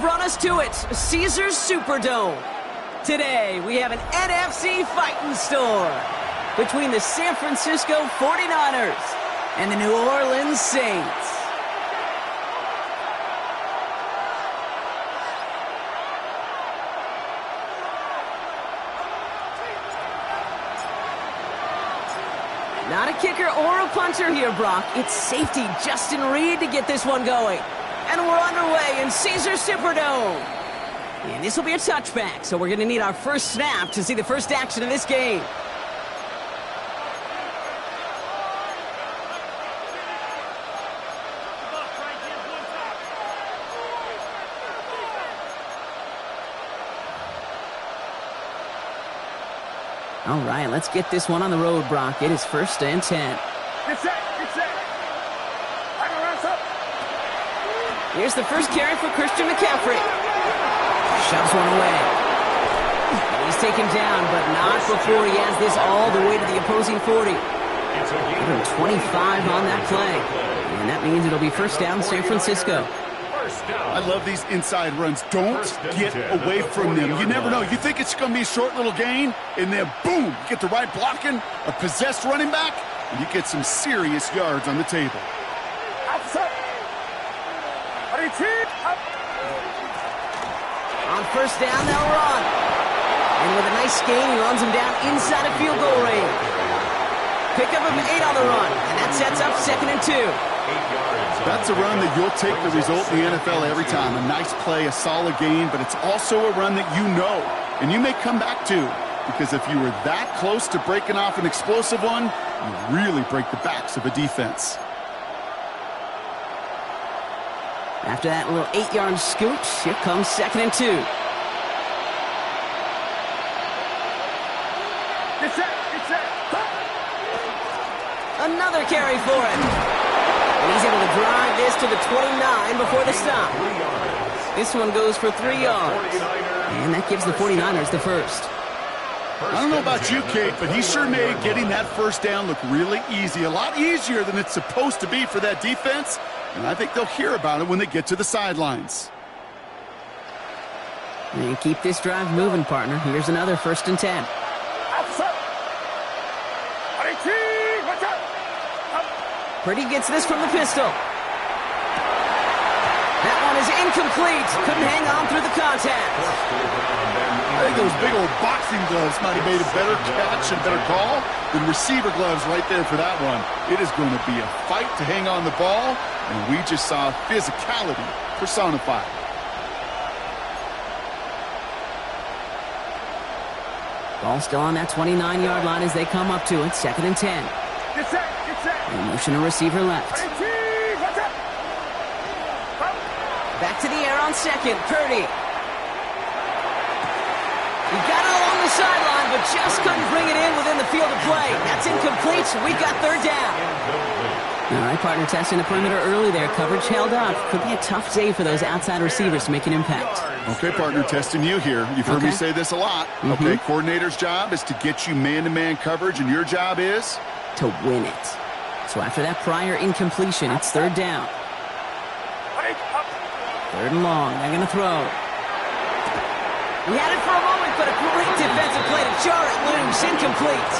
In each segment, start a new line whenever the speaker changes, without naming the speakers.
brought us to it, Caesars Superdome. Today, we have an NFC fight in store between the San Francisco 49ers and the New Orleans Saints. Not a kicker or a punter here, Brock. It's safety Justin Reed to get this one going. And we're underway in Caesars Superdome. And this will be a touchback, so we're going to need our first snap to see the first action of this game. All right, let's get this one on the road, Brock. It is 1st and 10.
Get set, get set.
Here's the first carry for Christian McCaffrey. Shoves one away. And he's taken down, but not before he has this all the way to the opposing 40. Give him 25 on that play. And that means it'll be first down San Francisco.
I love these inside runs. Don't get away from them. You never know. You think it's going to be a short little gain, and then boom, you get the right blocking, a possessed running back, and you get some serious yards on the table.
On first down, they'll run. And with a nice gain, he runs him down inside of field goal range. Pick up of 8 on the run, and that sets up 2nd and 2.
That's a run that you'll take the result in the NFL every time. A nice play, a solid gain, but it's also a run that you know, and you may come back to, because if you were that close to breaking off an explosive one, you really break the backs of a defense.
After that little 8-yard scooch, here comes 2nd and 2.
Get set, get set.
Another carry for him. And he's able to drive this to the 29 before the stop. This one goes for 3 yards. And that gives the 49ers the first.
I don't know about you, Kate, but he sure made getting that first down look really easy. A lot easier than it's supposed to be for that defense. And I think they'll hear about it when they get to the sidelines.
And keep this drive moving, partner. Here's another 1st and 10. Purdy gets this from the pistol. That one is incomplete. Couldn't hang on through the contact.
I think those big old boxing gloves might have made a better catch and better call than receiver gloves right there for that one. It is going to be a fight to hang on the ball, and we just saw physicality personified.
Ball still on that 29-yard line as they come up to it. 2nd and 10.
Get set, get set.
And motion a receiver left. Back to the air on 2nd. Purdy. He got it along the sideline, but just couldn't bring it in within the field of play. That's incomplete, so we got 3rd down. All right, partner, testing the perimeter early there. Coverage held up. Could be a tough day for those outside receivers to make an impact.
Okay, partner, testing you here. You've heard me say this a lot. Okay, coordinator's job is to get you man-to-man coverage, and your job is?
To win it. So after that prior incompletion, it's 3rd down. 3rd and long. They're going to throw. He had it for a moment, but a great defensive play to jar it loose. Incomplete.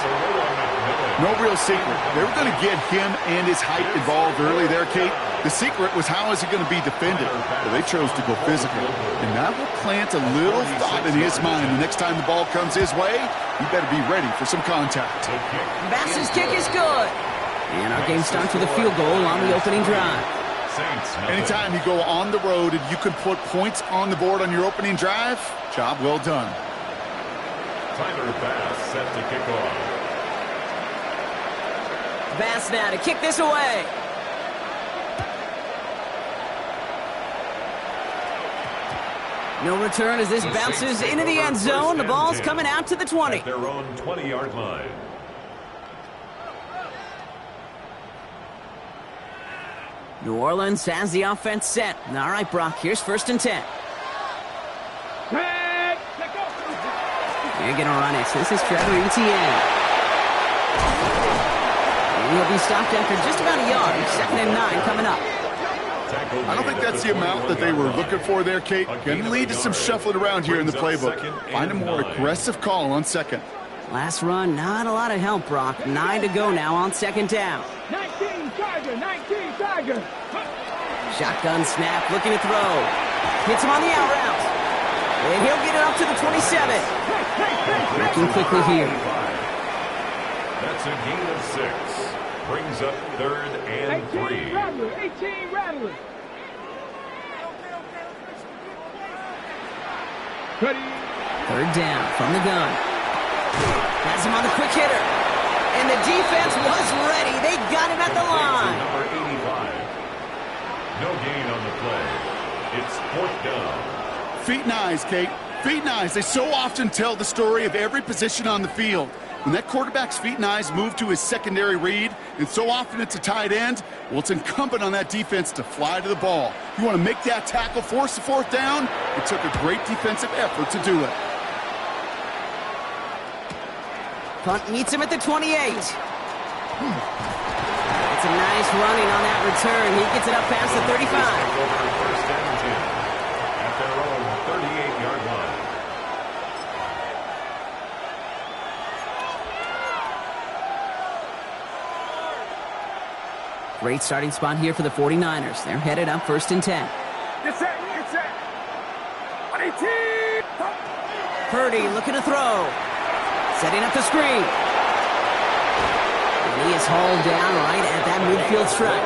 No real secret. They were going to get him and his height involved early there, Kate. The secret was how is he going to be defended? Well, they chose to go physical. And that will plant a little thought in his mind. The next time the ball comes his way, he better be ready for some contact.
Bass's kick is good. And our game starts with a field goal on the opening drive.
Anytime you go on the road and you can put points on the board on your opening drive, job well done.
Tyler Bass set to kick off.
Bass now to kick this away. No return as this bounces into the end zone. The ball's coming out to the 20.
At their own 20-yard line.
New Orleans has the offense set. All right, Brock, here's 1st and 10. They're going to run it. This is Trevor Etienne. And he'll be stopped after just about a yard. 2nd and 9 coming up.
I don't think that's the amount that they were looking for there, Kate. Going to lead to some shuffling around here in the playbook. Find a more aggressive call on second.
Last run, not a lot of help, Brock. 9 to go now on second down.
19 Tiger.
Shotgun snap, looking to throw. Hits him on the out route. And he'll get it up to the 27. Working quickly here.
That's a gain of 6. Brings up 3rd and 3.
18 Rattler.
Third down from the gun. Has him on the quick hitter. And the defense was ready. They got him at the line.
Number 85. No gain on the play. It's 4th down.
Feet and eyes, Kate. Feet and eyes. They so often tell the story of every position on the field. When that quarterback's feet and eyes move to his secondary read, and so often it's a tight end, well, it's incumbent on that defense to fly to the ball. You want to make that tackle, force the 4th down? It took a great defensive effort to do it.
Punt meets him at the 28. It's a nice running on that return. He gets it up past the 35.
First and 10 at their own 38-yard line.
Great starting spot here for the 49ers. They're headed up 1st and 10.
Get set. 18.
Purdy looking to throw. Setting up the screen. And he is hauled down right at that midfield stripe.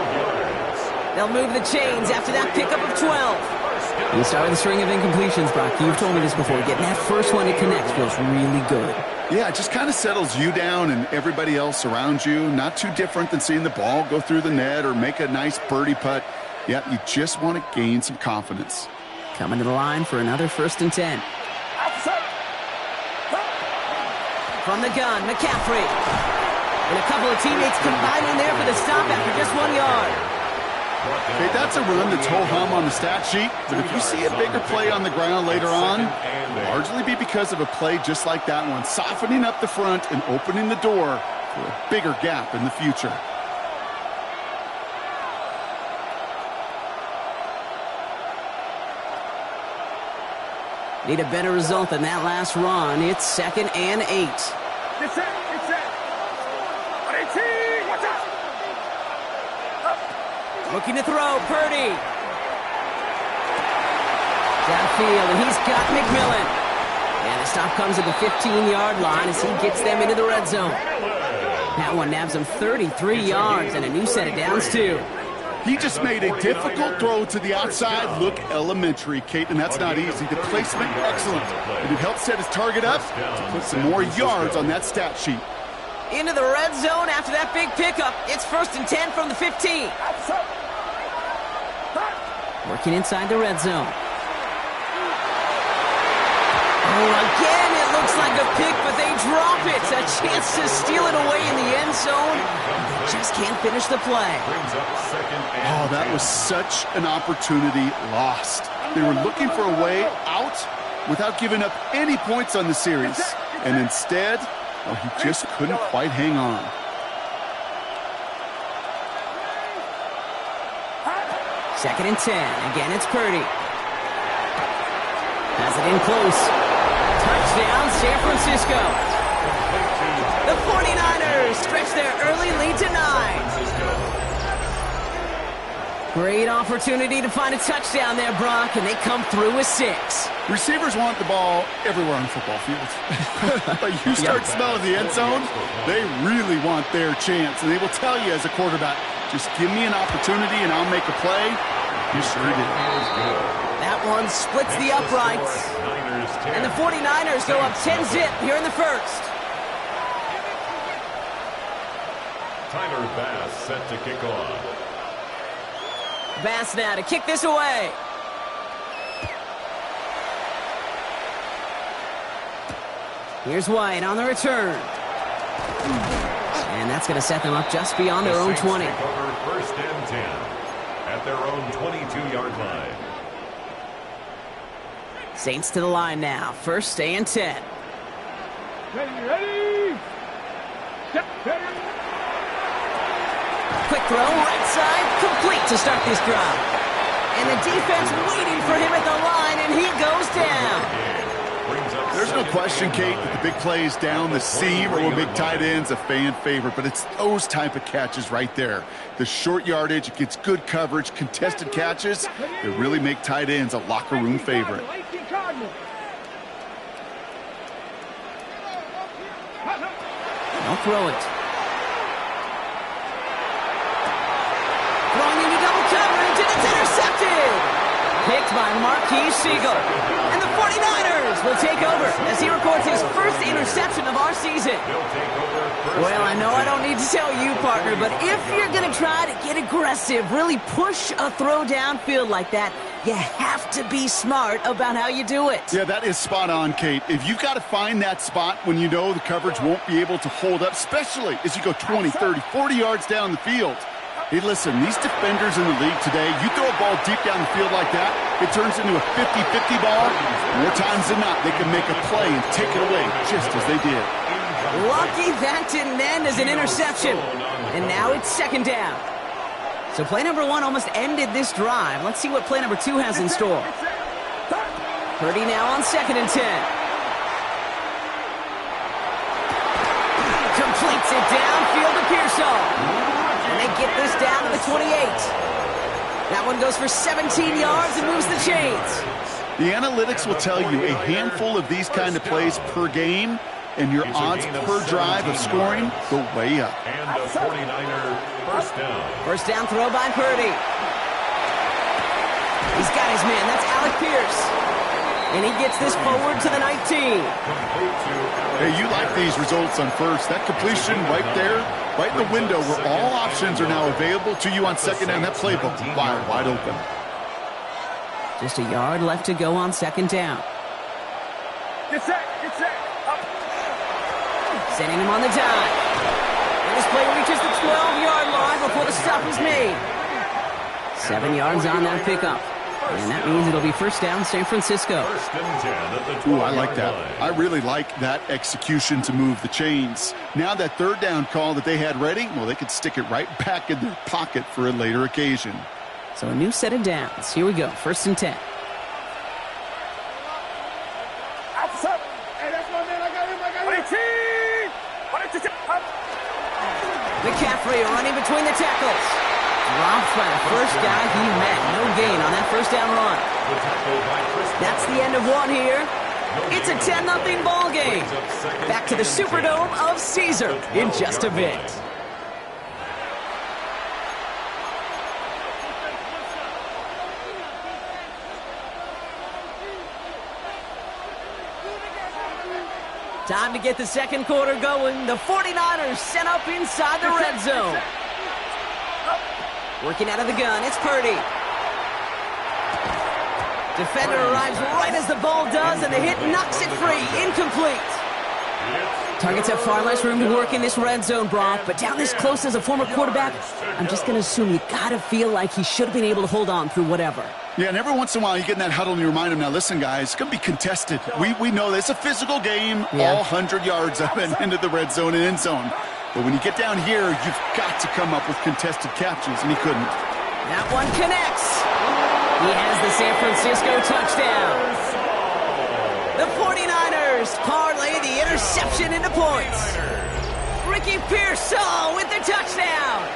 They'll move the chains after that pickup of 12. You start with a string of incompletions, Brock. You've told me this before. Getting that first one to connect feels really good.
Yeah, it just kind of settles you down and everybody else around you. Not too different than seeing the ball go through the net or make a nice birdie putt. Yeah, you just want to gain some confidence.
Coming to the line for another 1st and 10. From the gun, McCaffrey. And a couple of teammates combining there for the stop after just 1 yard.
Okay, that's a run that's ho-hum on the stat sheet, but if you see a bigger play on the ground later on, it'll largely be because of a play just like that one, softening up the front and opening the door for a bigger gap in the future.
Need a better result than that last run. It's 2nd and 8.
Get set. 18. Watch out.
Looking to throw, Purdy. Downfield, and he's got McMillan. And the stop comes at the 15-yard line as he gets them into the red zone. That one nabs him 33 yards and a new set of downs, too.
He just made a difficult throw to the outside look elementary, Kate, and that's not easy. The placement, excellent. And it helped set his target up to put some more yards on that stat sheet.
Into the red zone after that big pickup. It's 1st and 10 from the 15. Working inside the red zone. Oh, again, it looks like a pick, but they drop it. A chance to steal it away in the end zone. Just can't finish the play.
Oh, that was such an opportunity lost. They were looking for a way out without giving up any points on the series. And instead, well, he just couldn't quite hang on.
Second and 10. Again, it's Purdy. Has it in close. Touchdown, San Francisco. The 49ers stretch their early lead to 9. Great opportunity to find a touchdown there, Brock, and they come through with 6.
Receivers want the ball everywhere on football fields. But you start smelling the end zone, they really want their chance. And they will tell you as a quarterback, just give me an opportunity and I'll make a play. You sure did.
That one splits the uprights. And the 49ers go up 10-zip here in the first.
Tyler Bass set to kick off.
Bass now to kick this away. Here's White on the return. And that's going to set them up just beyond their own 20.
Take over 1st and 10 at their own 22-yard line.
Saints to the line now. 1st and 10.
Ready. Step.
Quick throw, right side, complete to start this drive. And the defense waiting for him at the line, and he goes down.
There's no question, Kate, that the big plays down the seam or big tight ends a fan favorite, but it's those type of catches right there. The short yardage, it gets good coverage, contested catches that really make tight ends a locker room favorite.
I'll throw it. Throwing into double coverage, and it's intercepted! Picked by Marquise Siegel. And the 49ers will take over as he records his first interception of our season. Well, I know I don't need to tell you, partner, but if you're going to try to get aggressive, really push a throw downfield like that, you have to be smart about how you do it.
Yeah, that is spot on, Kate. If you've got to find that spot when you know the coverage won't be able to hold up, especially as you go 20, 30, 40 yards down the field. Hey, listen, these defenders in the league today, you throw a ball deep down the field like that, it turns into a 50-50 ball. More times than not, they can make a play and take it away just as they did.
Lucky that didn't end as an interception. And now it's second down. So play number 1 almost ended this drive. Let's see what play number 2 has in store. Purdy now on 2nd and 10. Completes it downfield to Pearsall. And they get this down to the 28. That one goes for 17 yards and moves the chains.
The analytics will tell you a handful of these kind of plays per game, and your odds per drive of scoring go way up.
And the 49er first down.
First down throw by Purdy. He's got his man. That's Alec Pierce. And he gets this forward to the 19.
Hey, you like these results on first. That completion right there, right in the window where all options are now available to you on second down. That playbook wide open.
Just a yard left to go on second down.
Get set, get set.
Sending him on the dive. And this play reaches the 12-yard line before the stop is made. 7 yards on that pickup. And that means it'll be first down, San Francisco.
Ooh, I like that. I really like that execution to move the chains. Now that third down call that they had ready, well, they could stick it right back in their pocket for a later occasion.
So a new set of downs. Here we go, first and 10. McCaffrey running between the tackles. Dropped by the first guy he met. No gain on that first down run. That's the end of one here. It's a 10-0 ball game. Back to the Superdome of Caesar in just a bit. Time to get the second quarter going. The 49ers sent up inside the red zone. Working out of the gun, it's Purdy. Defender arrives right as the ball does, and the hit knocks it free. Incomplete. Targets have far less room to work in this red zone, Brock, but down this close as a former quarterback, I'm just going to assume you got to feel like he should have been able to hold on through whatever.
Yeah, and every once in a while you get in that huddle and you remind him, now listen, guys, it's going to be contested. We know this. It's a physical game, all 100 yards up and into the red zone and end zone. But when you get down here, you've got to come up with contested catches, and he couldn't.
That one connects. He has the San Francisco touchdown. The 49ers parlay the interception into points. Ricky Pearsall with the touchdown.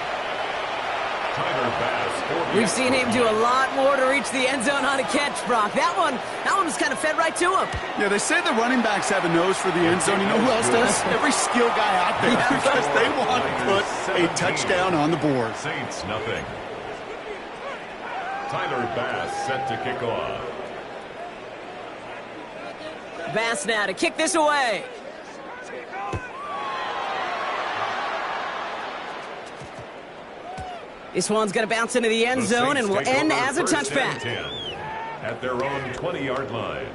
We've seen him do a lot more to reach the end zone on a catch, Brock. That one was kind of fed right to him.
Yeah, they say the running backs have a nose for the end zone. You know who else does? Every skill guy out there, because they want to put a touchdown on the board.
Saints nothing. Tyler Bass set to kick off.
Bass now to kick this away. This one's going to bounce into the end zone and will end as a touchback.
At their own 20-yard line.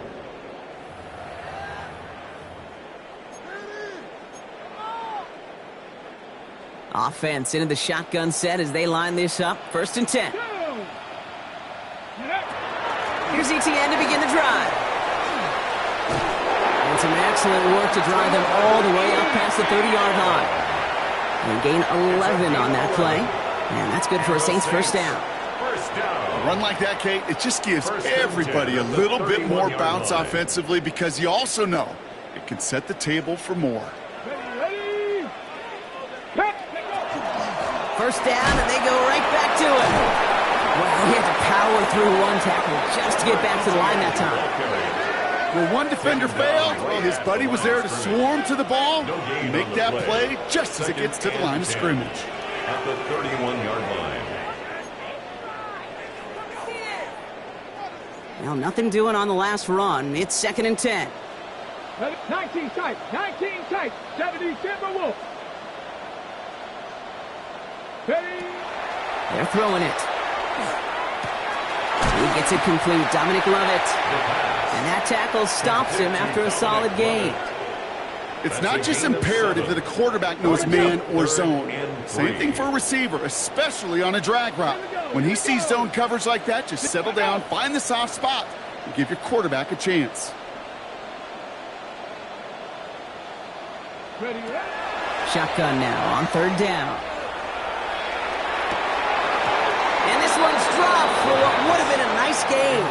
Offense into the shotgun set as they line this up. First and 10. Here's ETN to begin the drive. And some excellent work to drive them all the way up past the 30-yard line. And gain 11 on that play. And that's good for a Saints first down.
First down.
A run like that, Kate, it just gives everybody a little bit more bounce offensively because you also know it can set the table for more.
First down, and they go right back to it. Well, he had to power through one tackle just to get back to the line that time.
Well, one defender failed. Well, his buddy was there to swarm to the ball and make that play just as it gets to the line of scrimmage.
At the 31-yard line.
Well, nothing doing on the last run. It's 2nd and 10.
19 tight, 70 Timberwolves.
They're throwing it. He gets it complete. Dominic Lovett. And that tackle stops him after a solid gain.
It's not just imperative that a quarterback knows man or zone. Same thing for a receiver, especially on a drag route. When he sees zone coverage like that, just settle down, find the soft spot, and give your quarterback a chance.
Shotgun now on 3rd down. And this one's dropped for what would have been a nice game.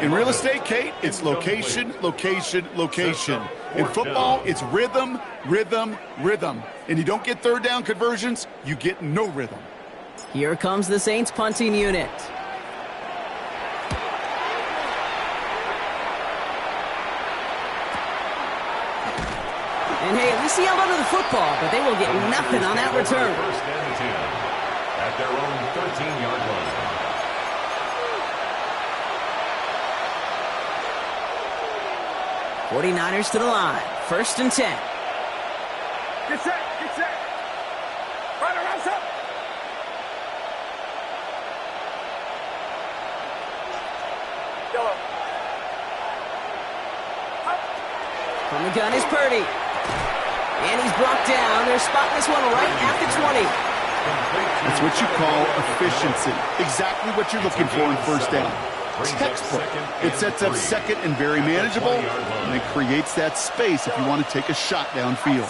In real estate, Kate, it's location, location, location. In football, it's rhythm, rhythm, rhythm. And you don't get 3rd down conversions, you get no rhythm.
Here comes the Saints punting unit. And hey, at least he held onto the football, but they will get nothing on that return.
First and 10 at their own 13-yard line.
49ers to the line. 1st and 10.
Get set, get set. Right around up.
From the gun is Purdy. And he's brought down. They're spotting this one right at the 20.
That's what you call efficiency. Exactly what you're looking for in 1st down. Textbook. It sets up 2nd and very manageable, and it creates that space if you want to take a shot downfield.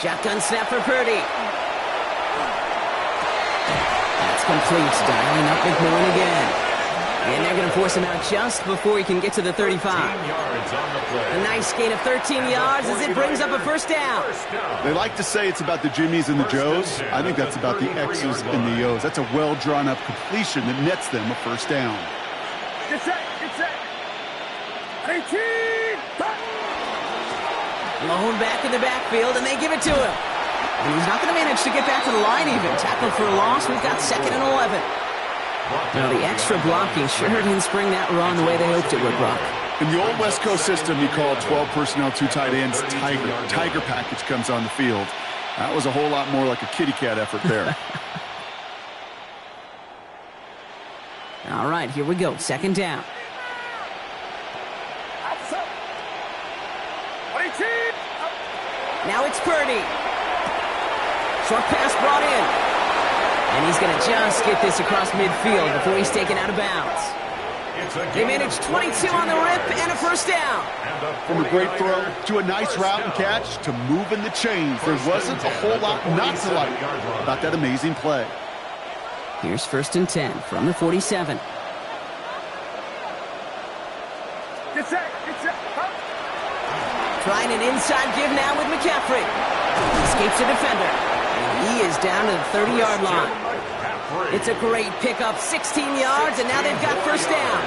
Shotgun snap for Purdy. That's complete. Dialing up McMillan again. And they're going to force him out just before he can get to the 35. A nice gain of 13 yards as it brings up a 1st down.
They like to say it's about the Jimmies and the Joes. I think that's about the X's and the O's. That's a well-drawn-up completion that nets them a 1st down.
Get set, get set. 18,
Blown back in the backfield, and they give it to him. And he's not going to manage to get back to the line even. Tackle for a loss. We've got 2nd and 11. Now, the extra blocking sure didn't spring that run the way they hoped it would, Brock.
In the old West Coast system, you call 12 personnel, 2 tight ends, Tiger. Tiger package comes on the field. That was a whole lot more like a kitty cat effort there.
All right, here we go. 2nd down. Now it's Purdy. Short pass brought in. And he's going to just get this across midfield before he's taken out of bounds. They managed 22 on the rip and a 1st down.
From a great throw to a nice route and catch to moving the chains, there wasn't a whole lot not to like about that amazing play.
Here's 1st and 10 from the 47.
get set, get set.
Trying an inside give now with McCaffrey. Escapes a defender. And he is down to the 30-yard line. It's a great pickup, 16 yards, and now they've got 1st down.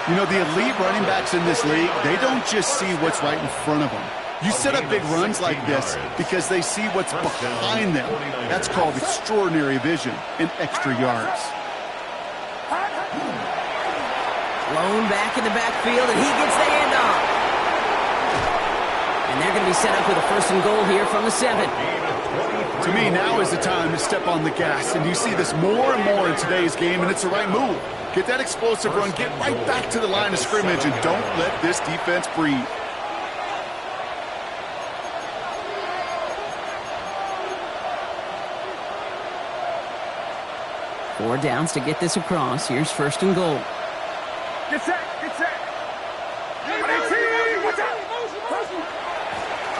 You know, the elite running backs in this league, they don't just see what's right in front of them. You set up big runs like this because they see what's behind them. That's called extraordinary vision and extra yards.
Blown back in the backfield, and he gets the handoff. And they're going to be set up with a 1st and goal here from the 7.
To me, now is the time to step on the gas, and you see this more and more in today's game, and it's the right move. Get that explosive run, get right back to the line of scrimmage, and don't let this defense breathe.
Four downs to get this across. Here's 1st and goal.
Get set, get set.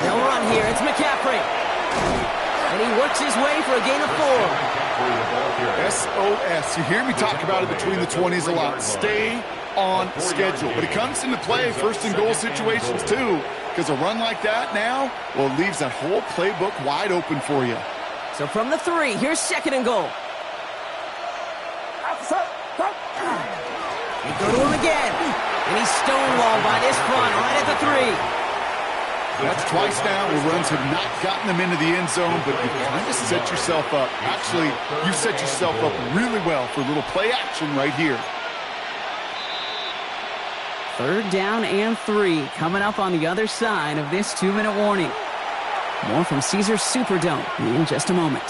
They'll run here. It's McCaffrey. And he works his way for a gain of 4.
SOS. You hear me talk about it between the 20s a lot. Stay on schedule. But it comes into play first and goal situations too, because a run like that now, well, it leaves that whole playbook wide open for you.
So from the 3, here's second and goal. They go to him again. And he's stonewalled by this front right at the 3.
That's twice now where runs have not gotten them into the end zone, but you kind of set yourself up. Actually, you set yourself up really well for a little play action right here.
3rd down and 3 coming up on the other side of this 2-minute warning. More from Caesars Superdome in just a moment.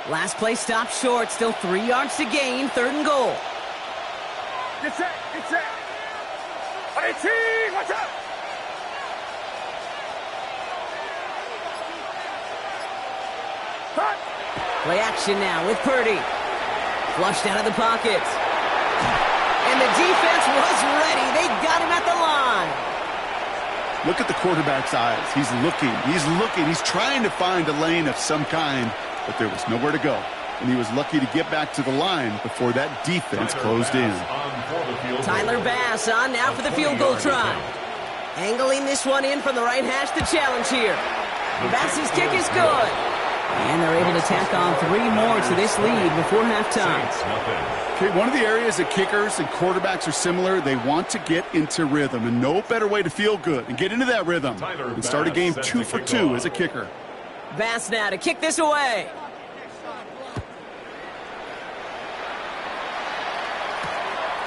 Last play stopped short. Still 3 yards to gain. 3rd and goal.
Get set. Get set. 18. Watch out. Cut.
Play action now with Purdy. Flushed out of the pocket. And the defense was ready. They got him at the line.
Look at the quarterback's eyes. He's looking. He's looking. He's trying to find a lane of some kind, but there was nowhere to go. And he was lucky to get back to the line before that defense closed in.
Tyler Bass on now for the field goal try. Angling this one in from the right hash to challenge here. Bass's kick is good. And they're able to tack on 3 more to this lead before halftime.
Okay, one of the areas that kickers and quarterbacks are similar, they want to get into rhythm. And no better way to feel good and get into that rhythm and start a game 2 for 2 as a kicker.
Bass now to kick this away.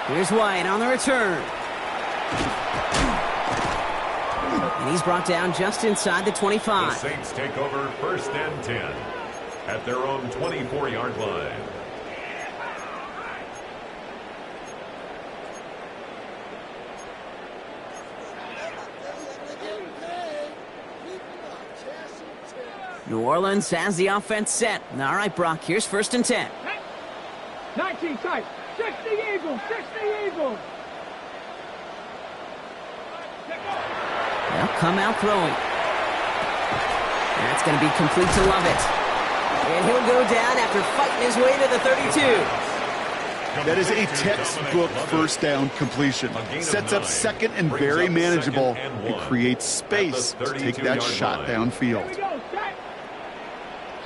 Here's White on the return. And he's brought down just inside the 25.
The Saints take over 1st and 10 at their own 24-yard line.
New Orleans has the offense set. All right, Brock, here's 1st and 10.
19 tight. 60 Eagles. 60 Eagles.
They'll come out throwing. That's going to be complete to Lovett. And he'll go down after fighting his way to the 32.
That is a textbook 1st down completion. Sets up 2nd and very manageable and creates space to take that shot downfield.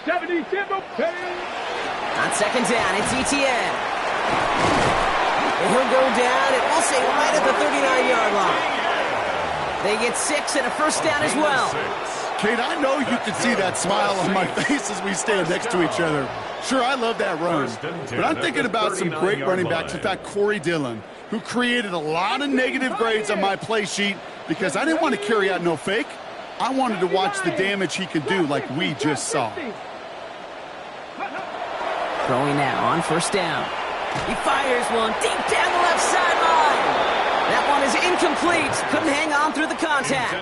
70 Timber.
On 2nd down, it's ETN. And he'll go down, and we'll say right at the 39-yard line. They get 6 and a 1st down as well.
Kate, I know you can see that smile on my face as we stand next to each other. Sure, I love that run. But I'm thinking about some great running backs. In fact, Corey Dillon, who created a lot of negative grades on my play sheet because I didn't want to carry out no fake. I wanted to watch the damage he could do like we just saw.
Throwing now on 1st down. He fires one deep down the left sideline. That one is incomplete. Couldn't hang on through the contact.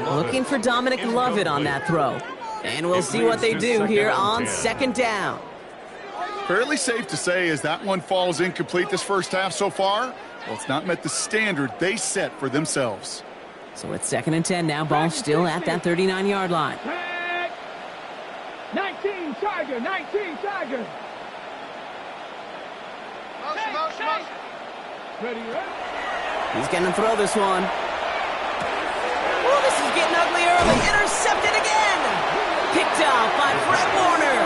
Looking for Dominic Lovett on that throw. And we'll see what they do here on 2nd down.
Fairly safe to say as that one falls incomplete this 1st half so far, well, it's not met the standard they set for themselves.
So it's 2nd and 10 now. Ball still at that 39-yard line.
19 Tiger. 19 Tiger. Ready, ready.
He's going to throw this one. Oh, this is getting ugly early. Intercepted again. Picked off by Fred Warner.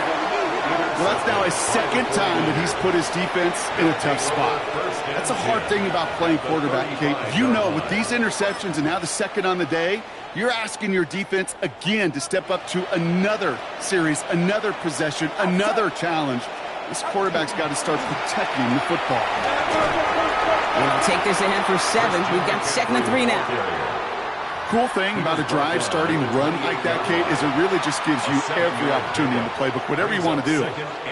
Well, that's now his 2nd time that he's put his defense in a tough spot. That's a hard thing about playing quarterback, Kate. You know, with these interceptions and now the 2nd on the day, you're asking your defense again to step up to another series, another possession, another challenge. This quarterback's got to start protecting the football.
And they'll take this ahead for 7. We've got 2nd and 3 now.
Cool thing about a drive starting run like that, Kate, is it really just gives you every opportunity in the playbook, whatever you want to do.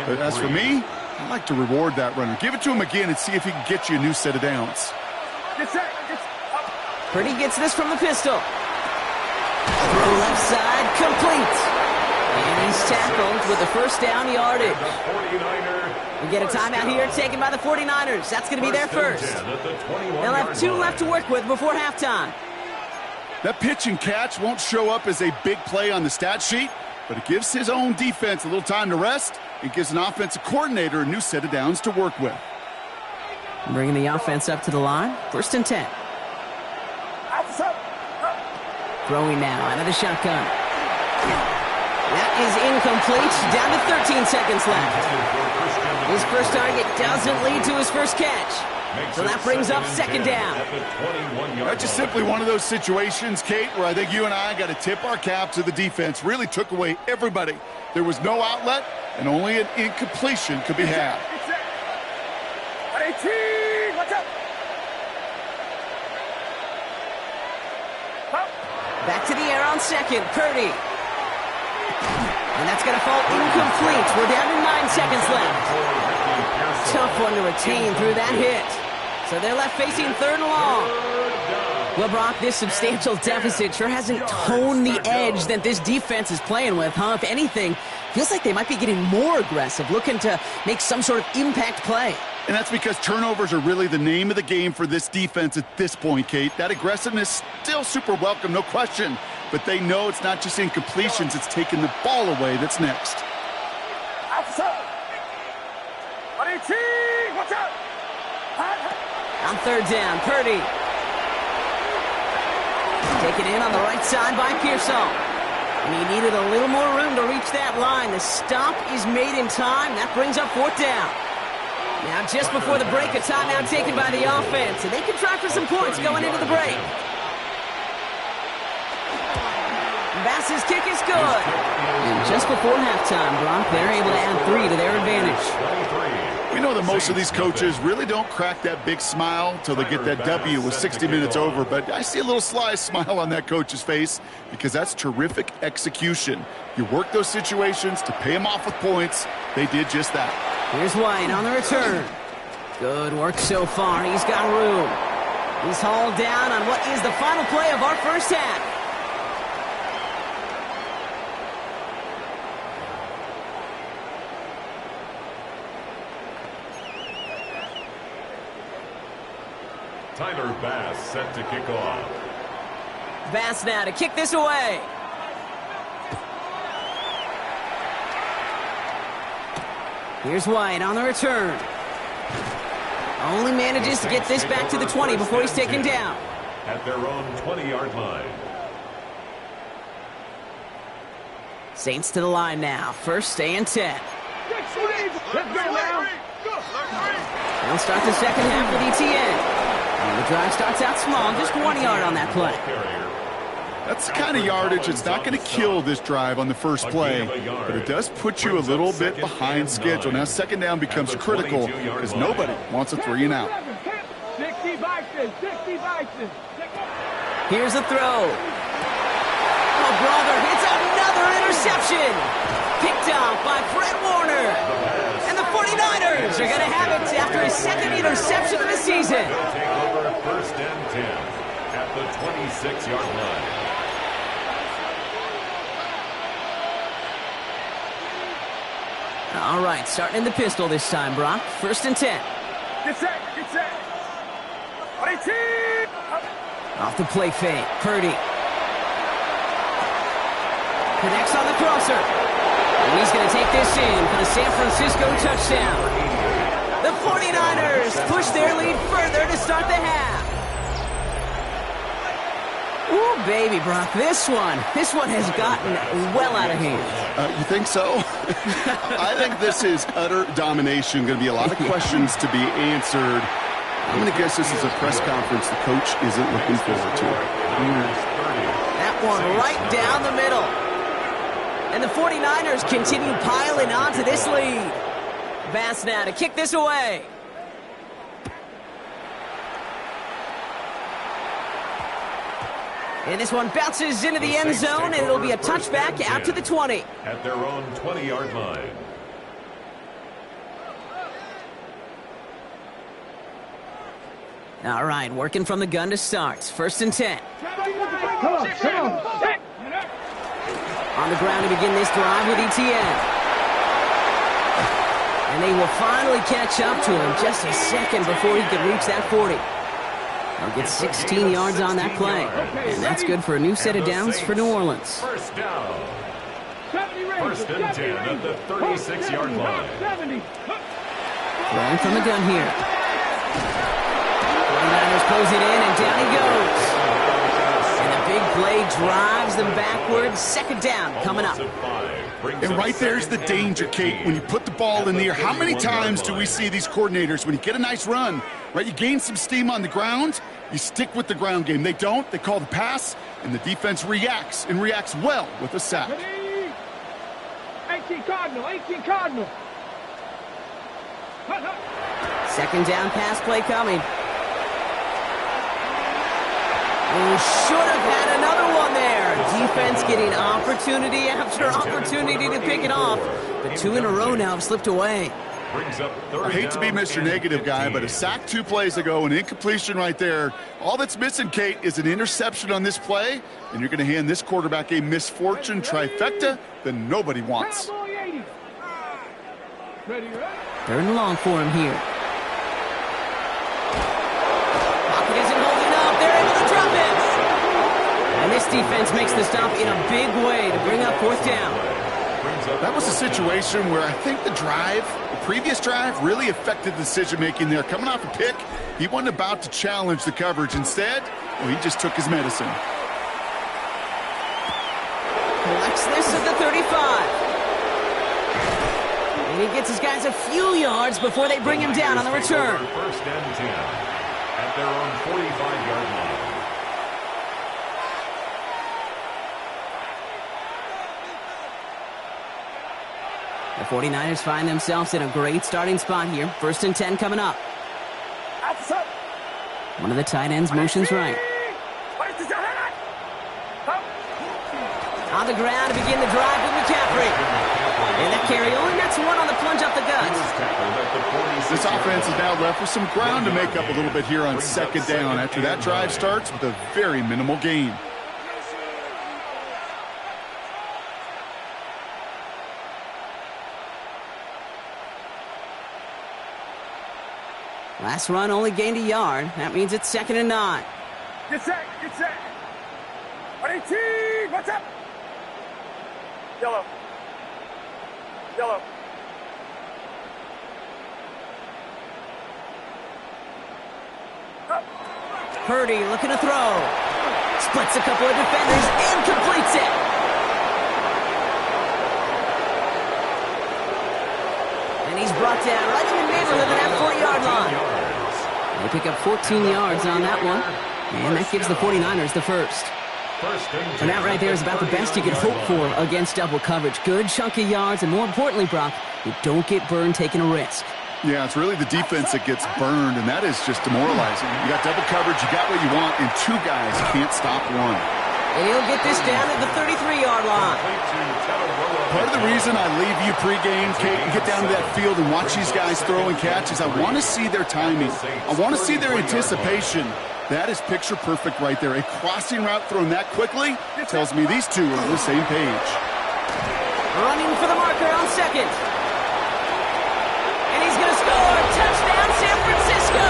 But as for me, I'd like to reward that runner. Give it to him again and see if he can get you a new set of downs.
Get set.
Purdy gets this from the pistol. Throw left side, complete. And he's tackled with the first down yardage. We get a timeout here taken by the 49ers. That's going to be their first. They'll have 2 left to work with before halftime.
That pitch and catch won't show up as a big play on the stat sheet, but it gives his own defense a little time to rest. It gives an offensive coordinator a new set of downs to work with.
Bringing the offense up to the line. 1st and 10. Throwing now out of the shotgun. That is incomplete. Down to 13 seconds left. His first target doesn't lead to his first catch. So that brings up 2nd down.
That's just simply one of those situations, Kate, where I think you and I got to tip our cap to the defense. Really took away everybody. There was no outlet, and only an incompletion could be had.
Watch out.
Back to the air on 2nd. Purdy. And that's going to fall incomplete. We're down to 9 seconds left. Tough one to retain through that hit. So they're left facing 3rd and long. Well, Brock, this substantial deficit sure hasn't toned the edge that this defense is playing with, huh? If anything, feels like they might be getting more aggressive, looking to make some sort of impact play.
And that's because turnovers are really the name of the game for this defense at this point, Kate. That aggressiveness still super welcome, no question. But they know it's not just incompletions, it's taking the ball away that's next.
Watch out.
On 3rd down, Purdy. Taken in on the right side by Pearsall. And he needed a little more room to reach that line. The stop is made in time. That brings up 4th down. Now, just before the break, a timeout taken by the offense. And they can try for some points going into the break. Bass's kick is good. And just before halftime, Brock, they're able to add 3 to their advantage.
We know that most of these coaches really don't crack that big smile until they get that W with 60 minutes over, but I see a little sly smile on that coach's face because that's terrific execution. You work those situations to pay them off with points. They did just that.
Here's White on the return. Good work so far. He's got room. He's hauled down on what is the final play of our first half.
Tyler Bass set to kick off.
Bass now to kick this away. Here's White on the return. Only manages to get this back to the 20 before he's taken down.
At their own 20-yard line.
Saints to the line now. 1st and 10.
Let's go now.
They'll start the second half with ETN. And the drive starts out small, just 1 yard on that play.
That's the kind of yardage that's not going to kill this drive on the first play, but it does put you a little bit behind schedule. Now, 2nd down becomes critical because nobody wants a 3 and out.
60 Vikings.
Here's the throw. Oh, brother, it's another interception. Picked off by Fred Warner. And the 49ers are going to have it after his 2nd interception of the season.
They'll take over 1st and 10 at the 26-yard line.
All right, starting in the pistol this time, Brock. 1st and 10.
Get set.
Off the play fake, Purdy. Connects on the crosser. And he's going to take this in for the San Francisco touchdown. The 49ers push their lead further to start the half. Ooh, baby, Brock, this one has gotten well out of hand.
You think so? I think this is utter domination. Going to be a lot of questions to be answered. I'm going to guess this is a press conference the coach isn't looking forward to.
That one right down the middle. And the 49ers continue piling onto this lead. Bass now to kick this away. And this one bounces into the end zone, and it'll be a touchback out to the 20.
At their own 20-yard line.
All right, working from the gun to start. 1st and 10.
Come on.
On the ground to begin this drive with ETN. And they will finally catch up to him just a second before he could reach that 40. They'll get 16 yards on that play. And that's good for a new set of downs for New Orleans.
First down. 1st and 10 at the 36-yard line.
Throwing from the gun here. 49ers close it in, and down he goes. And the big play drives them backwards. 2nd down coming up.
And right there's the danger, Kate. When you put the ball in the air, how many times do we see these coordinators, when you get a nice run, right, you gain some steam on the ground, you stick with the ground game. They don't. They call the pass, and the defense reacts, and reacts well with a sack.
18 Cardinal.
2nd down pass play coming. Oh, should have had another one there. Defense getting opportunity after opportunity to pick it off. But 2 in a row now have slipped away.
I hate to be Mr. Negative guy, but a sack 2 plays ago, an incompletion right there. All that's missing, Kate, is an interception on this play, and you're going to hand this quarterback a misfortune trifecta that nobody wants.
3rd and long for him here. Pocket isn't holding up. They're able to drop it. And this defense makes the stop in a big way to bring up 4th down.
That was a situation where I think the previous drive, really affected the decision-making there. Coming off a pick, he wasn't about to challenge the coverage. Instead, well, he just took his medicine.
Collects this at the 35. And he gets his guys a few yards before they bring him down on the return.
1st and 10 at their own 45-yard line.
The 49ers find themselves in a great starting spot here. 1st and 10 coming up. One of the tight ends motions right. On the ground to begin the drive with McCaffrey. And that carry only nets one on the plunge up the guts.
This offense is now left with some ground to make up a little bit here on 2nd down after that drive starts with a very minimal gain.
Last run only gained a yard. That means it's 2nd and 9.
Get set. 18, what's up? Yellow.
Purdy looking to throw. Splits a couple of defenders and completes it. And he's brought down right in the neighborhood of that 40-yard line. They pick up 14 yards on that one. And that gives the 49ers the first. And that right there is about the best you could hope for against double coverage. Good chunky yards, and more importantly, Brock, you don't get burned taking a risk.
Yeah, it's really the defense that gets burned, and that is just demoralizing. You got double coverage, you got what you want, and 2 guys can't stop one.
And he'll get this down at the 33-yard line.
Part of the reason I leave you pregame, Kate, and get down to that field and watch these guys throw and catch is I want to see their timing. I want to see their anticipation. That is picture perfect right there. A crossing route thrown that quickly tells me these two are on the same page.
Running for the marker on 2nd. And he's going to score. Touchdown, San Francisco.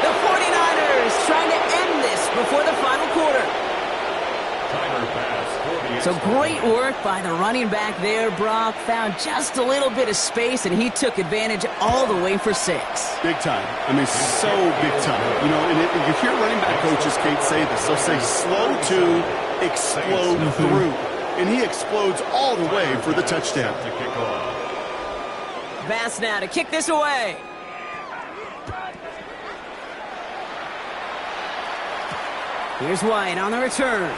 The 49ers trying to end this before the final quarter. So great work by the running back there, Brock. Found just a little bit of space, and he took advantage all the way for 6.
Big time. I mean, so big time. You know, and you hear running back coaches, Kate, say this. They'll say slow to explode through. And he explodes all the way for the touchdown.
Pass now to kick this away. Here's White on the return.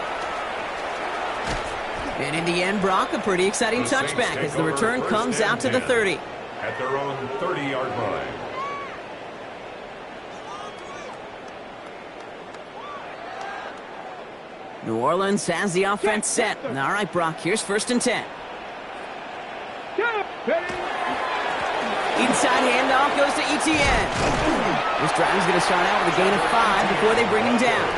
And in the end, Brock, a pretty exciting touchback as the return comes out to the 30.
At their own 30-yard line.
New Orleans has the offense set. All right, Brock, here's 1st and 10. Inside handoff goes to Etienne. This drive's going to start out with a gain of 5 before they bring him down.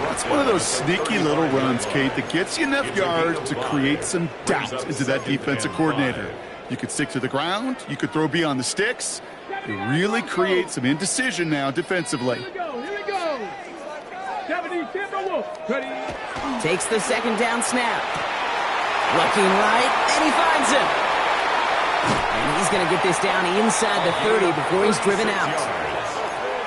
That's one of those sneaky little runs, Kate, that gets you enough yards to create some doubt into that defensive coordinator. You could stick to the ground. You could throw beyond the sticks. It really creates some indecision now defensively.
Here we go. 70, ready.
Takes the second down snap. Looking right, and he finds him. And he's going to get this down inside the 30 before he's driven out.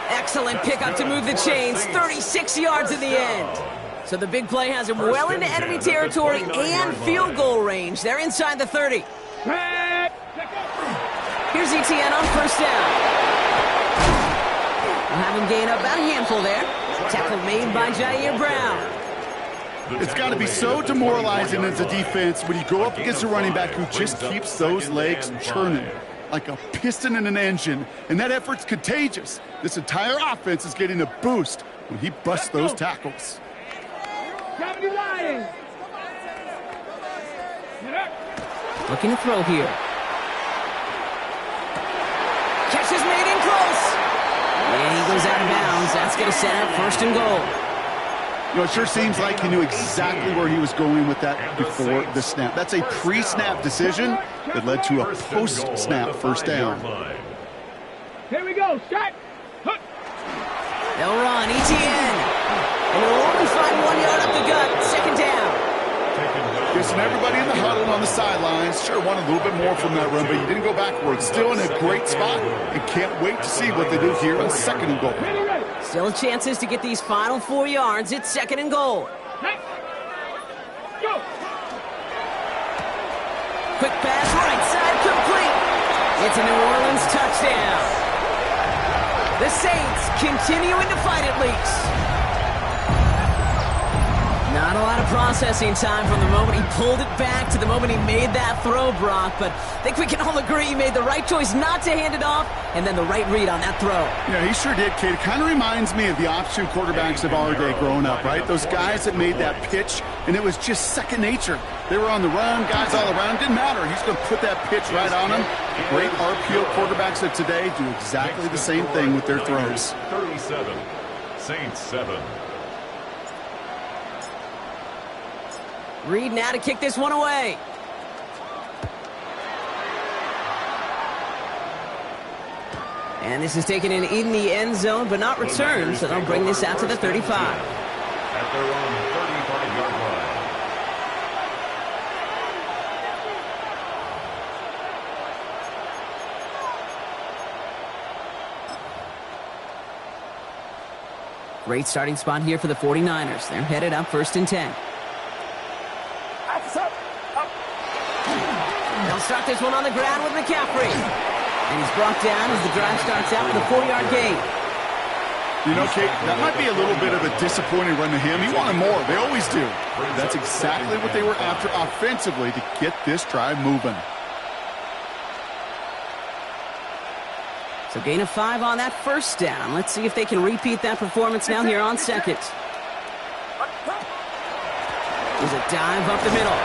Excellent pickup to move the chains. 36 yards in the end. So the big play has him well into enemy territory and field goal range. They're inside the 30. Here's Etienne on first down. We'll have him gain up about a handful there. Tackle made by Jair Brown.
It's got to be so demoralizing as a defense when you go up against a running back who just keeps those legs churning like a piston in an engine, and that effort's contagious. This entire offense is getting a boost when he busts those tackles.
Looking to throw here. Catch is made in close. And he goes out of bounds. That's going to set up first and goal.
You know, it sure seems like he knew exactly where he was going with that before the snap. That's a pre-snap decision that led to a post-snap first down.
Here we go, shot.
They'll run, Etienne. And they'll only find 1 yard up the gut. Second down.
Guessing everybody in the huddle on the sidelines sure wanted a little bit more from that run, but he didn't go backwards. Still in a great spot and can't wait to see what they do here on second and goal.
Still chances to get these final 4 yards. It's second and goal.
Go.
Quick pass, right side, complete. It's a New Orleans touchdown. The Saints continuing to fight it, Leaks. Not a lot of processing time from the moment he pulled it back to the moment he made that throw, Brock. But I think we can all agree he made the right choice not to hand it off, and then the right read on that throw.
Yeah, he sure did, Kate. It kind of reminds me of the option quarterbacks of our day growing up, right? Those guys that made that pitch, and it was just second nature. They were on the run, guys all around. Didn't matter. He's going to put that pitch right on them. The great RPO quarterbacks of today do exactly the same thing with their throws.
37, Saints 7.
Reed now to kick this one away. And this is taken in the end zone, but not returned, so they'll bring this out to the 35.
At their own 35-yard line.
Great starting spot here for the 49ers. They're headed up first and 10. They'll start this one on the ground with McCaffrey. And he's brought down as the drive starts out with a 4-yard gain.
You know, Kate, that might be a little bit of a disappointing run to him. He wanted more. They always do. That's exactly what they were after offensively to get this drive moving.
So gain of 5 on that first down. Let's see if they can repeat that performance now here on second. There's a dive up the middle.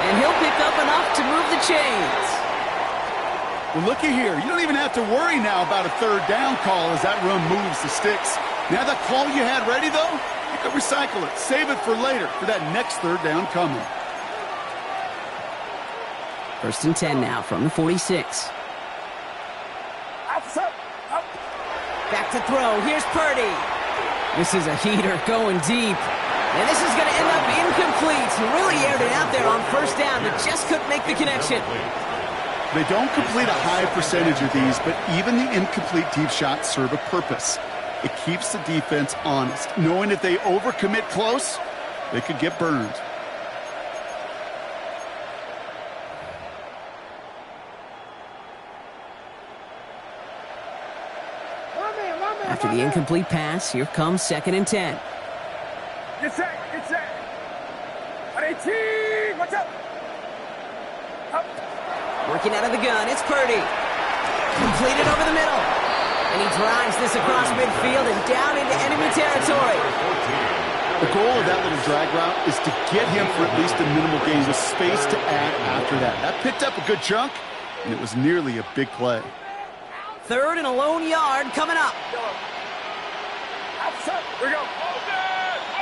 And he'll pick up enough to move the chains.
Well, looky here. You don't even have to worry now about a third down call as that run moves the sticks. Now that call you had ready, though, you can recycle it. Save it for later for that next third down coming.
First and 10 now from the 46. Back to throw. Here's Purdy. This is a heater going deep. And this is going to end up incomplete. He really aired it out there on first down, but just couldn't make the connection.
They don't complete a high percentage of these, but even the incomplete deep shots serve a purpose. It keeps the defense honest, knowing if they overcommit close, they could get burned.
After the incomplete pass, here comes second and 10.
Get set, get set. 18, watch out. Up.
Working out of the gun, it's Purdy. Completed over the middle. And he drives this across midfield and down into enemy territory.
The goal of that little drag route is to get him for at least a minimal gain with space to add after that. That picked up a good chunk, and it was nearly a big play.
3rd and a lone yard coming up.
Outside. Here we go.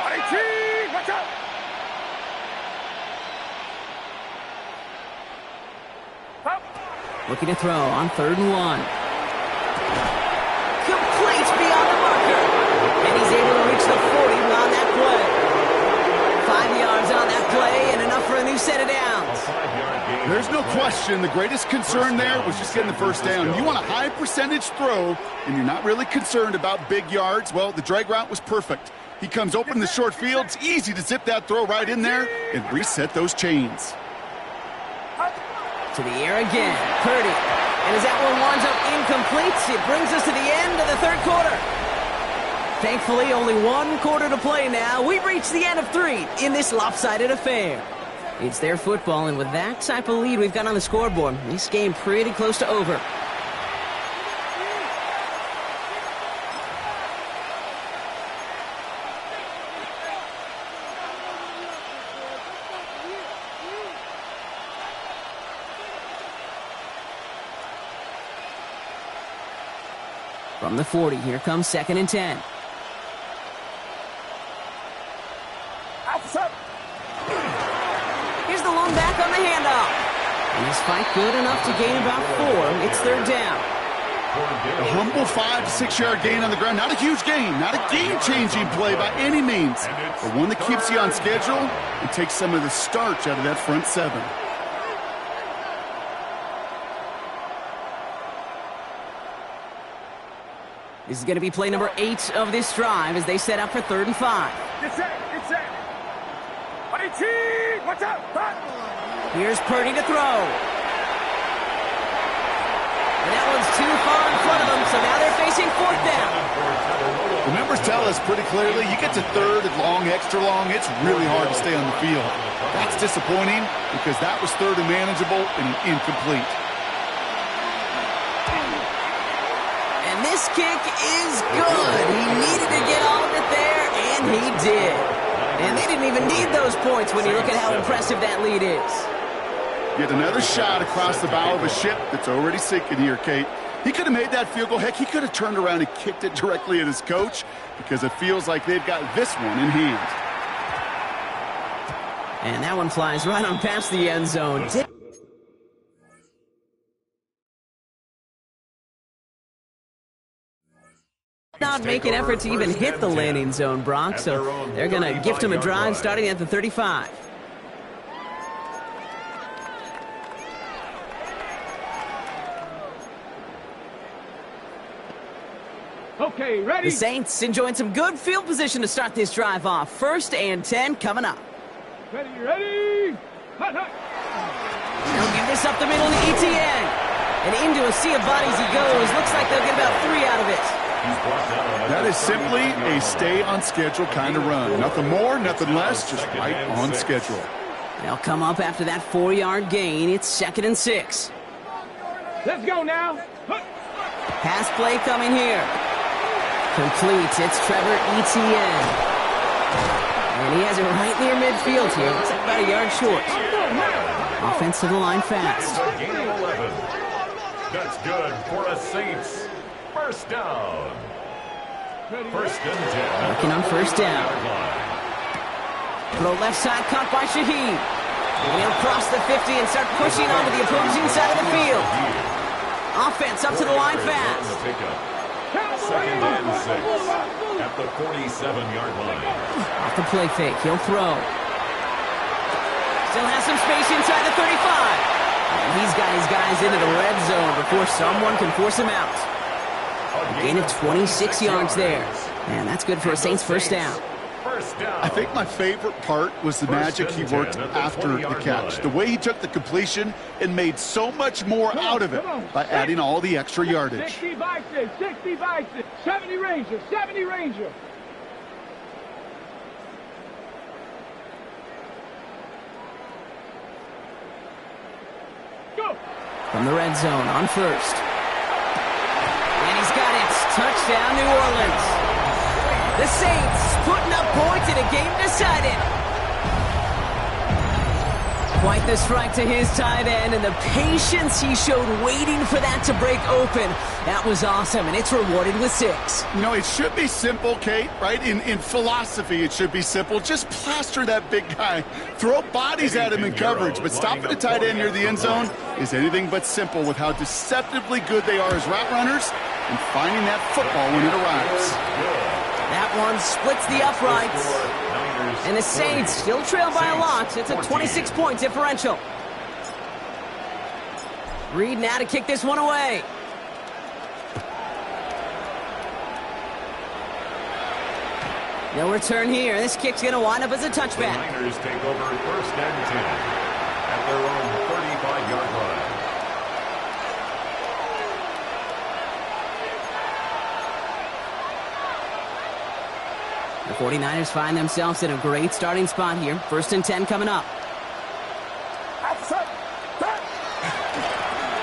18. Watch out. Up.
Looking to throw on 3rd and 1. Complete beyond the marker. And he's able to reach the 40 on that play. 5 yards on that play and enough for a new set of downs.
There's no question the greatest concern there was just getting the first down. You want a high percentage throw, and you're not really concerned about big yards. Well, the drag route was perfect. He comes open in the short field. It's easy to zip that throw right in there and reset those chains.
To the air again, Purdy. And as that one winds up incomplete, it brings us to the end of the 3rd quarter. Thankfully, only 1 quarter to play now. We've reached the end of 3 in this lopsided affair. It's their football, and with that type of lead we've got on the scoreboard, this game pretty close to over. From the 40, here comes 2nd and 10.
Outside.
Here's the lone back on the handoff. And his fight good enough to gain about 4. It's 3rd down.
A humble 5 to 6 yard gain on the ground. Not a huge gain, not a game-changing play by any means, but one that keeps you on schedule and takes some of the starch out of that front 7.
This is going to be play number 8 of this drive as they set up for 3rd and 5.
Get set. Get set. 18. Watch out. Back.
Here's Purdy to throw. And that one's too far in front of them, so now they're facing 4th down.
The numbers tell us pretty clearly, you get to 3rd and long, extra long, it's really hard to stay on the field. That's disappointing because that was 3rd and manageable and incomplete.
And this kick is good. He needed to get all of it there, and he did. And they didn't even need those points when you look at how impressive that lead is.
Yet another shot across the bow of a ship that's already sinking here, Kate. He could have made that field goal. Heck, he could have turned around and kicked it directly at his coach because it feels like they've got this one in hand.
And that one flies right on past the end zone. Not make an effort to even hit the landing zone, Brock, so they're going to gift him a drive starting at the 35.
Okay, ready?
The Saints enjoying some good field position to start this drive off. 1st and 10 coming up.
Ready, ready. Hut, hut.
They'll give this up the middle to ETN. And into a sea of bodies he goes. Looks like they'll get about 3 out of it.
That is simply a stay-on-schedule kind of run. Nothing more, nothing less, just right on schedule.
They'll come up after that 4-yard gain. It's 2nd and 6.
Let's go now. Hut.
Pass play coming here. Complete. It's Trevor Etienne. And he has it right near midfield here. Looks like about a yard short. Offensive line fast.
Gain of 11. That's good for a Saints. 1st down. 1st and 10.
Looking on 1st down. Throw left side caught by Shaheed. And he'll cross the 50 and start pushing onto the opposing side of the field. Offense up to the line fast.
2nd and 6 at the 47-yard line.
Off the play fake, he'll throw. Still has some space inside the 35. And he's got his guys into the red zone before someone can force him out. A gain of 26 yards there. And that's good for a Saints 1st down.
I think my favorite part was the magic he worked after the catch. The way he took the completion and made so much more out of it by adding all the extra yardage.
60 by 6, 60 by 6, 70 Ranger, 70 Ranger. Go!
From the red zone on 1st. And he's got it. Touchdown, New Orleans. The Saints putting up points in a game decided. Quite the strike to his tight end, and the patience he showed waiting for that to break open. That was awesome, and it's rewarded with 6.
You know, it should be simple, Kate, right? In philosophy, it should be simple. Just plaster that big guy. Throw bodies at him in coverage, but stopping a tight end near the end zone is anything but simple with how deceptively good they are as route runners and finding that football when it arrives.
That one splits the uprights. And the Saints still trail by a lot. It's a 26-point differential. Reed now to kick this one away. No return here. This kick's going to wind up as a touchback.
The Niners take over 1st and 10 at their own 35-yard line.
The 49ers find themselves in a great starting spot here. 1st and 10 coming up.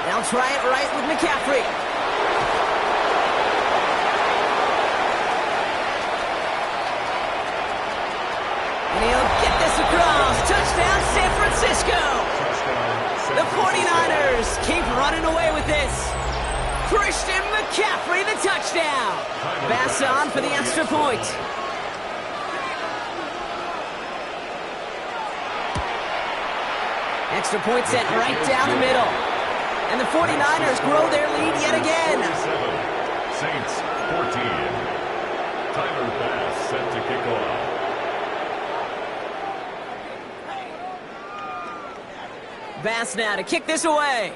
They'll try it right with McCaffrey. And he'll get this across. Touchdown, San Francisco. The 49ers keep running away with this. Christian McCaffrey, the touchdown. Bass on for the extra point. Extra point set right down the middle. And the 49ers grow their lead yet again.
Saints 14. Tyler Bass set to kick off.
Bass now to kick this away.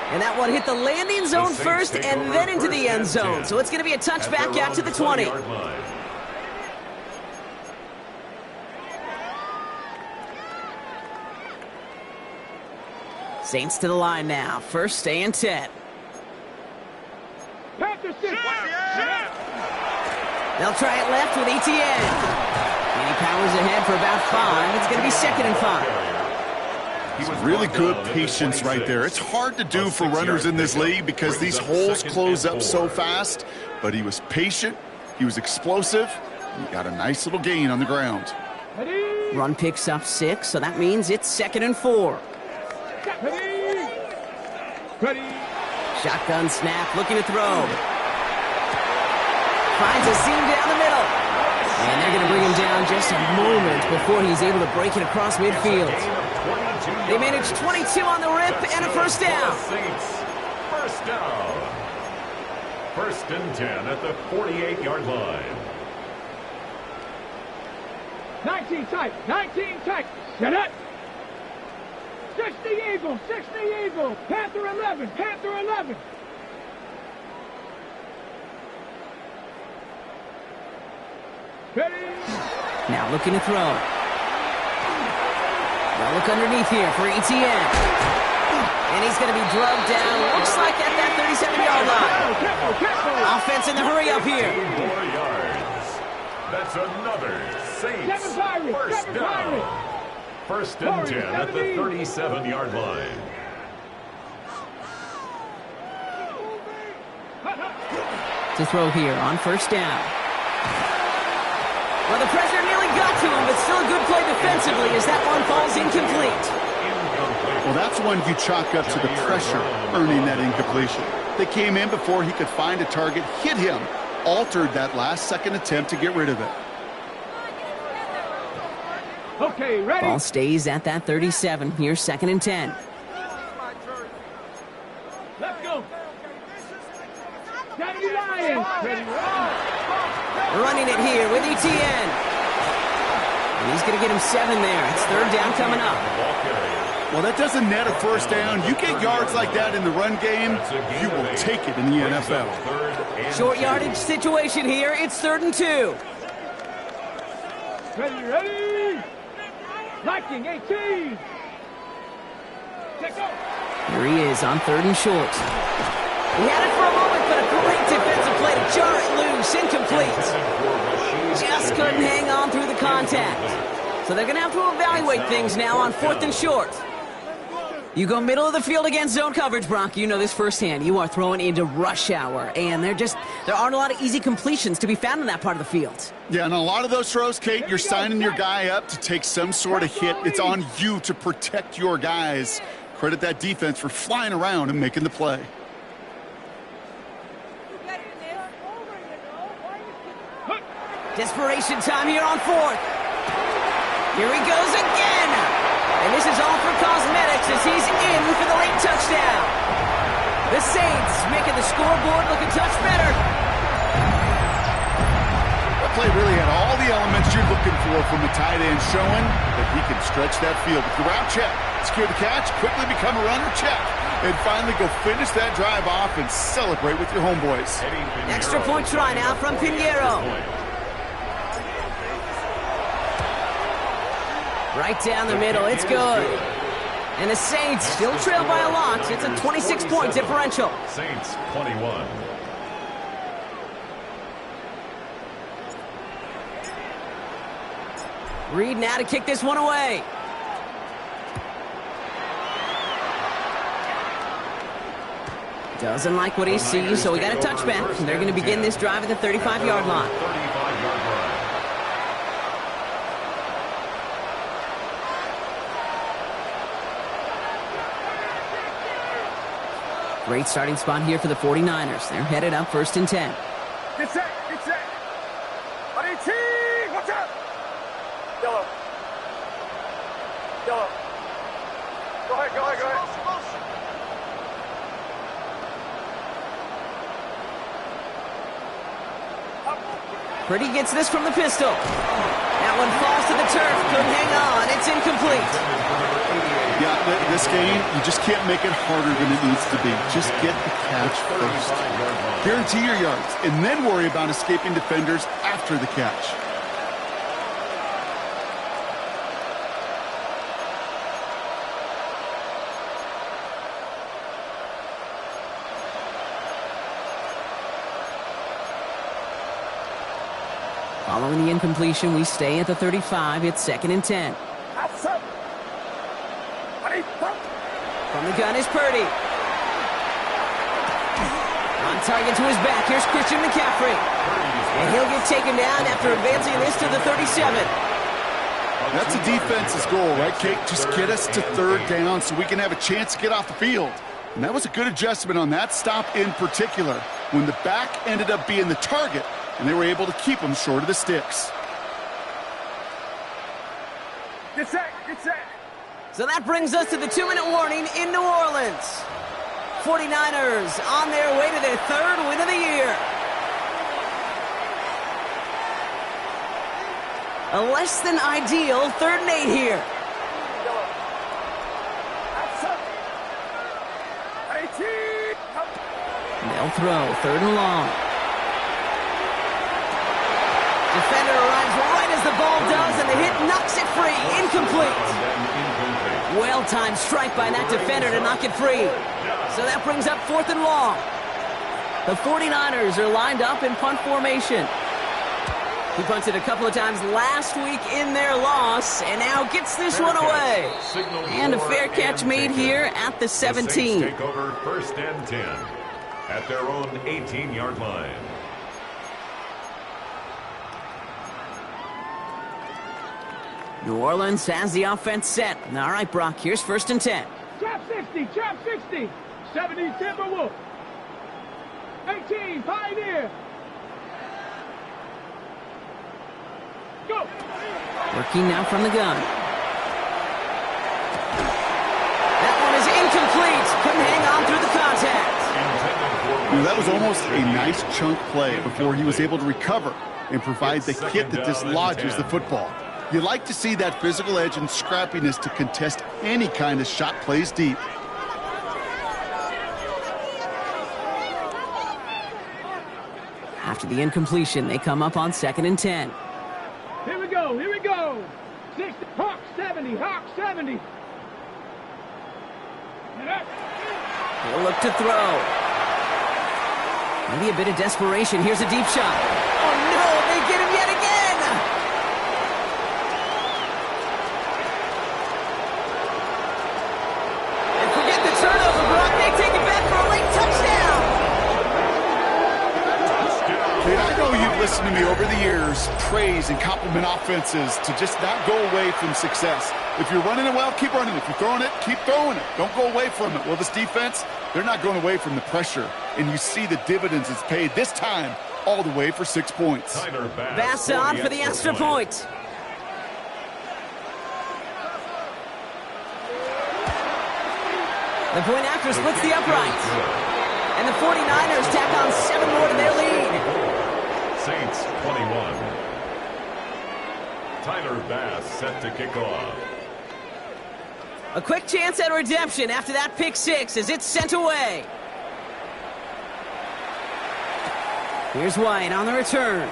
And that one hit the landing zone first and then into the end zone. So it's going to be a touchback out to the 20. Saints to the line now. 1st and 10. They'll try it left with ETN. And he powers ahead for about 5. It's going to be 2nd and 5.
Really good patience right there. It's hard to do for runners in this league because these holes close up so fast. But he was patient. He was explosive. He got a nice little gain on the ground.
Run picks up 6, so that means it's 2nd and 4. Shotgun snap, looking to throw. Finds a seam down the middle. And they're going to bring him down just a moment before he's able to break it across midfield. They manage 22 on the rip and a 1st down.
First down. 1st and 10 at the 48-yard line.
19 tight, 19 tight. Set it. 60 Eagle, 60 Eagle. Panther 11, Panther 11. Ready.
Now looking to throw. They'll look underneath here for ETN. And he's going to be drugged down. Looks like at that 37-yard line. Offense in the hurry up here.
2 more yards. That's another Saints 1st down. 1st and 10 at the 37-yard line.
To throw here on 1st down. Well, the pressure nearly got to him, but still a good play defensively as that one falls incomplete.
Well, that's one you chalk up to the pressure earning that incompletion. They came in before he could find a target, hit him, altered that last-second attempt to get rid of it.
Okay, ready.
Ball stays at that 37. Here's 2nd and 10.
Let's go. Daddy Lions. Ready.
Running it here with ETN. And he's going to get him 7 there. It's 3rd down coming up.
Well, that doesn't net a 1st down. You get yards like that in the run game, you will take it in the NFL.
Short yardage situation here. It's 3rd and 2.
Ready, ready. Liking 18. Check go.
Here he is on 3rd and short. He had it for a moment, but a great defensive play to jar it loose. Incomplete. Just couldn't hang on through the contact. So they're going to have to evaluate things now on 4th and short. You go middle of the field against zone coverage, Brock. You know this firsthand. You are throwing into rush hour, and there aren't a lot of easy completions to be found in that part of the field.
Yeah, and a lot of those throws, Kate, you're signing your guy up to take some sort of hit. It's on you to protect your guys. Credit that defense for flying around and making the play.
Desperation time here on fourth. Here he goes again. And this is all for cosmetics as he's in for the late touchdown. The Saints making the scoreboard look a touch better.
That play really had all the elements you're looking for from a tight end, showing that he can stretch that field with the route check, secure the catch, quickly become a runner check, and finally go finish that drive off and celebrate with your homeboys.
Extra point try now from Pinheiro. Right down the middle, it's good. And the Saints still trail by a lot. It's a 26-point differential.
Saints 21.
Reed now to kick this one away. Doesn't like what he sees, so we got a touchback. And they're going to begin this drive at the 35-yard line.
35-yard line.
Great starting spot here for the 49ers. They're headed up 1st and 10.
Get set, get set. Buddy T, watch out. Yellow. Yellow. Go ahead, go ahead, go ahead.
Purdy gets this from the pistol. That one falls to the turf. Couldn't hang on. It's incomplete.
Yeah, this game, you just can't make it harder than it needs to be. Just get the catch first. Guarantee your yards, and then worry about escaping defenders after the catch.
Following the incompletion, we stay at the 35. It's 2nd and 10. From the gun is Purdy. On target to his back. Here's Christian McCaffrey. And he'll get taken down after advancing this to the 37.
That's a defense's goal, right, Kate? Just get us to 3rd down so we can have a chance to get off the field. And that was a good adjustment on that stop in particular, when the back ended up being the target, and they were able to keep him short of the sticks.
Get set, get set.
So that brings us to the 2-minute warning in New Orleans. 49ers on their way to their 3rd win of the year. A less than ideal 3rd and 8 here. They'll throw 3rd and long. Defender arrives right as the ball does, and the hit knocks it free. Incomplete. Well-timed strike by that defender to knock it free. So that brings up 4th and long. The 49ers are lined up in punt formation. He punted a couple of times last week in their loss, and now gets this one away. And a fair catch made here at the 17.
Take over 1st and 10 at their own 18-yard line.
New Orleans has the offense set. All right, Brock, here's 1st and 10.
Trap 60, trap 60. 70 Timberwolf. 18 Pioneer. Go.
Working now from the gun. That one is incomplete. Couldn't hang on through the contact.
That was almost a nice chunk play before he was able to recover and provide the hit that dislodges the football. You like to see that physical edge and scrappiness to contest any kind of shot plays deep.
After the incompletion, they come up on 2nd and 10.
Here we go, here we go. 60, Hawk 70, Hawk 70.
He'll look to throw. Maybe a bit of desperation. Here's a deep shot. Oh, no, they get him yet again. And
listened to me over the years praise and compliment offenses to just not go away from success. If you're running it well, keep running it. If you're throwing it, keep throwing it. Don't go away from it. Well, this defense, they're not going away from the pressure. And you see the dividends it's paid this time all the way for 6 points.
Bass on for the extra point. The point after splits the uprights. And the 49ers tack on 7 more to their lead.
Saints 21. Tyler Bass set to kick off.
A quick chance at redemption after that pick 6 as it's sent away. Here's White on the return.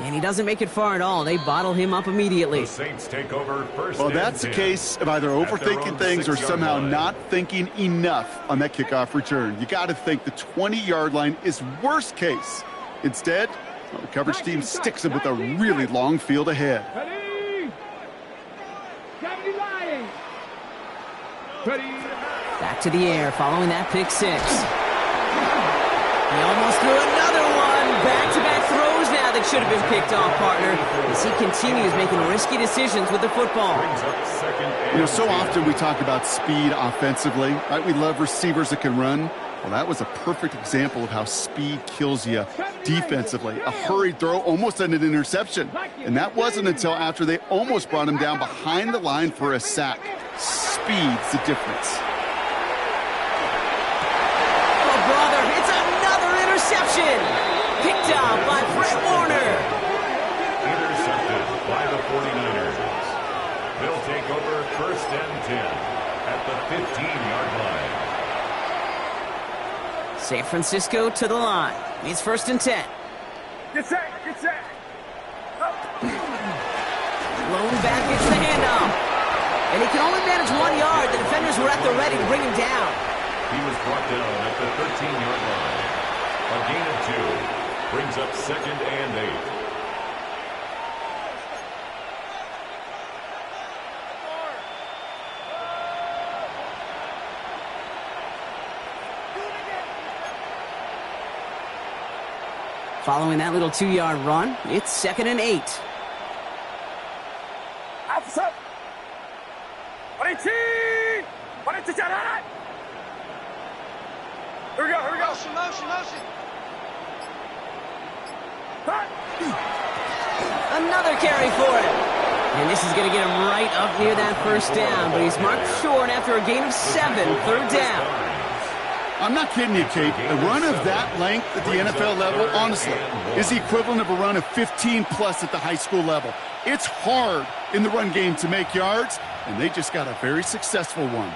And he doesn't make it far at all. They bottle him up immediately.
The Saints take over first.
Well, that's a case of either overthinking things or somehow not thinking enough on that kickoff return. You got to think the 20-yard line is worst case. Instead, the coverage team sticks him with a really long field ahead.
Ready? 79. Ready?
Back to the air following that pick 6. He almost threw another one. Back-to-back throws now that should have been picked off, partner, as he continues making risky decisions with the football.
You know, so often we talk about speed offensively, right? We love receivers that can run. Well, that was a perfect example of how speed kills you defensively. A hurried throw, almost an interception. And that wasn't until after they almost brought him down behind the line for a sack. Speed's the difference.
Oh, brother, it's another interception. Picked up by Fred Warner.
Intercepted by the 49ers. They'll take over first and 10 at the 15-yard line.
San Francisco to the line. It's first and 10.
Get set. Get set.
Lone back gets the handoff. And he can only manage 1 yard. The defenders were at the ready to bring him down.
He was brought down at the 13-yard line. A gain of 2 brings up second and 8.
Following that little 2-yard run, it's second and 8.
Outside. 22. 22. Here we go. Here we go. Motion.
Another carry for him. And this is going to get him right up near that first down, but he's marked short after a gain of 7, third down.
I'm not kidding you, Kate. A run of that length at the NFL level, honestly, is the equivalent of a run of 15-plus at the high school level. It's hard in the run game to make yards, and they just got a very successful one.